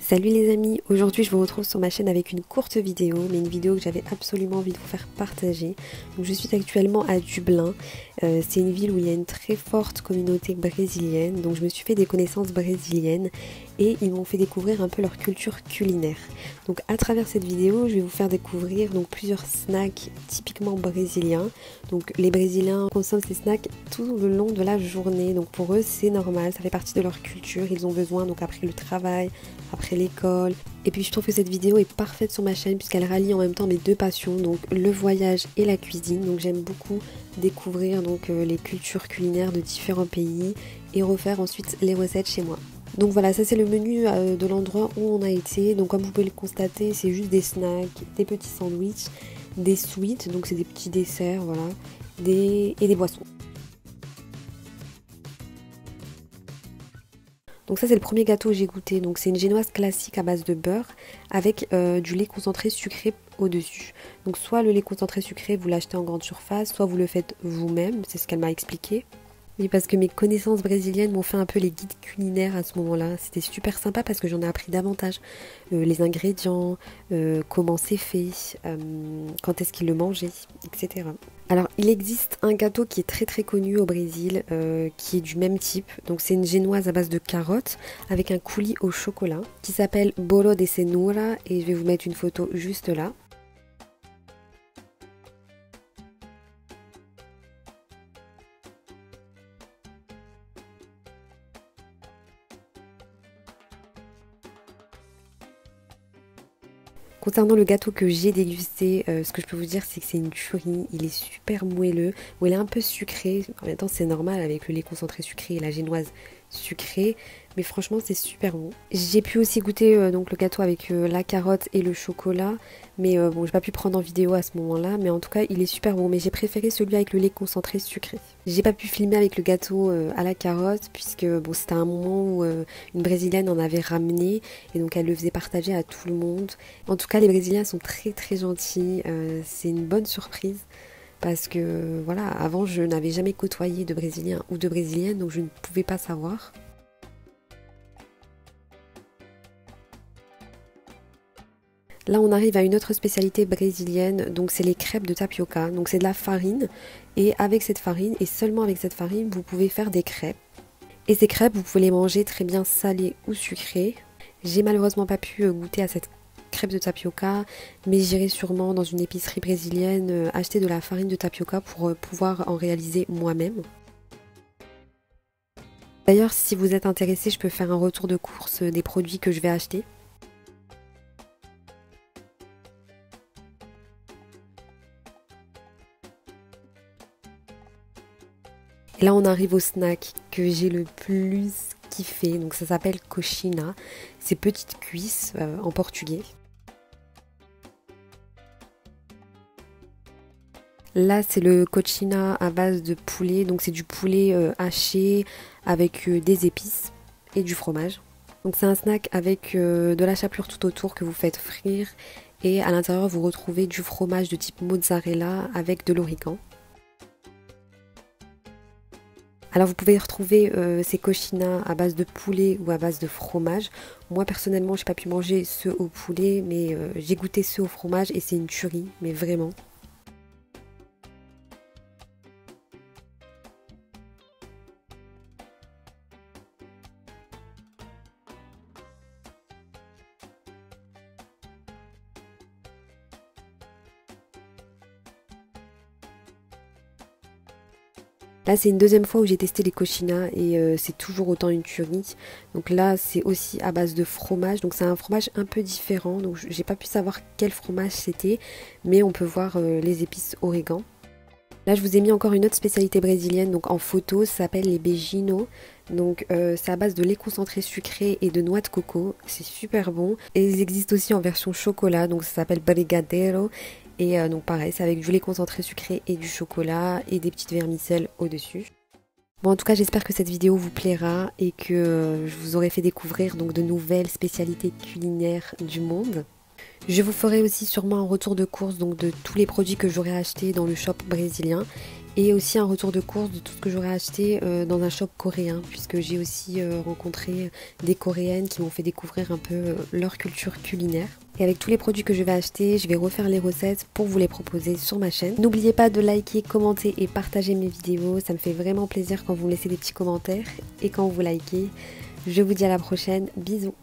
Salut les amis, aujourd'hui je vous retrouve sur ma chaîne avec une courte vidéo, mais une vidéo que j'avais absolument envie de vous faire partager. Donc je suis actuellement à Dublin, c'est une ville où il y a une très forte communauté brésilienne, donc je me suis fait des connaissances brésiliennes et ils m'ont fait découvrir un peu leur culture culinaire. Donc à travers cette vidéo, je vais vous faire découvrir plusieurs snacks typiquement brésiliens. Donc les Brésiliens consomment ces snacks tout le long de la journée, donc pour eux c'est normal, ça fait partie de leur culture, ils ont besoin donc après le travail, après l'école. Et puis je trouve que cette vidéo est parfaite sur ma chaîne puisqu'elle rallie en même temps mes deux passions, donc le voyage et la cuisine. Donc j'aime beaucoup découvrir les cultures culinaires de différents pays et refaire ensuite les recettes chez moi. Donc voilà, ça c'est le menu de l'endroit où on a été. Donc comme vous pouvez le constater, c'est juste des snacks, des petits sandwichs, des sweets, donc c'est des petits desserts, voilà, et des boissons. Donc ça c'est le premier gâteau que j'ai goûté, donc c'est une génoise classique à base de beurre avec du lait concentré sucré au-dessus. Donc soit le lait concentré sucré vous l'achetez en grande surface, soit vous le faites vous-même, c'est ce qu'elle m'a expliqué. Oui, parce que mes connaissances brésiliennes m'ont fait un peu les guides culinaires à ce moment-là. C'était super sympa parce que j'en ai appris davantage. Les ingrédients, comment c'est fait, quand est-ce qu'ils le mangeaient, etc. Alors, il existe un gâteau qui est très très connu au Brésil, qui est du même type. Donc, c'est une génoise à base de carottes avec un coulis au chocolat qui s'appelle Bolo de Cenoura et je vais vous mettre une photo juste là. Concernant le gâteau que j'ai dégusté, ce que je peux vous dire c'est que c'est une tuerie, il est super moelleux, il est un peu sucré, en même temps c'est normal avec le lait concentré sucré et la génoise sucrée, mais franchement c'est super bon. J'ai pu aussi goûter le gâteau avec la carotte et le chocolat, mais bon j'ai pas pu prendre en vidéo à ce moment-là, mais en tout cas il est super bon, mais j'ai préféré celui avec le lait concentré sucré. J'ai pas pu filmer avec le gâteau à la carotte, puisque bon c'était un moment où une brésilienne en avait ramené, et donc elle le faisait partager à tout le monde. En tout cas les Brésiliens sont très très gentils, c'est une bonne surprise. Parce que voilà, avant je n'avais jamais côtoyé de Brésiliens ou de Brésiliennes, donc je ne pouvais pas savoir. Là on arrive à une autre spécialité brésilienne, donc c'est les crêpes de tapioca. Donc c'est de la farine, et avec cette farine, et seulement avec cette farine, vous pouvez faire des crêpes. Et ces crêpes, vous pouvez les manger très bien salées ou sucrées. J'ai malheureusement pas pu goûter à cette crêpes de tapioca, mais j'irai sûrement dans une épicerie brésilienne acheter de la farine de tapioca pour pouvoir en réaliser moi-même. D'ailleurs, si vous êtes intéressé, je peux faire un retour de course des produits que je vais acheter. Et là, on arrive au snack que j'ai le plus kiffé. Donc ça s'appelle coxina. C'est petites cuisses en portugais. Là, c'est le coxina à base de poulet. Donc c'est du poulet haché avec des épices et du fromage. Donc c'est un snack avec de la chapelure tout autour que vous faites frire. Et à l'intérieur, vous retrouvez du fromage de type mozzarella avec de l'origan. Alors vous pouvez retrouver ces coxinas à base de poulet ou à base de fromage. Moi personnellement j'ai pas pu manger ceux au poulet, mais j'ai goûté ceux au fromage et c'est une tuerie, mais vraiment. Là c'est une deuxième fois où j'ai testé les coxinas et c'est toujours autant une tuerie. Donc là c'est aussi à base de fromage, donc c'est un fromage un peu différent, donc j'ai pas pu savoir quel fromage c'était, mais on peut voir les épices origan. Là je vous ai mis encore une autre spécialité brésilienne donc en photo, ça s'appelle les beijinhos. Donc c'est à base de lait concentré sucré et de noix de coco, c'est super bon. Et ils existent aussi en version chocolat, donc ça s'appelle brigadeiro. Et donc pareil, c'est avec du lait concentré sucré et du chocolat et des petites vermicelles au-dessus. Bon en tout cas j'espère que cette vidéo vous plaira et que je vous aurai fait découvrir donc de nouvelles spécialités culinaires du monde. Je vous ferai aussi sûrement un retour de course donc de tous les produits que j'aurai achetés dans le shop brésilien. et aussi un retour de course de tout ce que j'aurais acheté dans un shop coréen, puisque j'ai aussi rencontré des Coréennes qui m'ont fait découvrir un peu leur culture culinaire. Et avec tous les produits que je vais acheter, je vais refaire les recettes pour vous les proposer sur ma chaîne. N'oubliez pas de liker, commenter et partager mes vidéos, ça me fait vraiment plaisir quand vous me laissez des petits commentaires et quand vous likez. Je vous dis à la prochaine, bisous.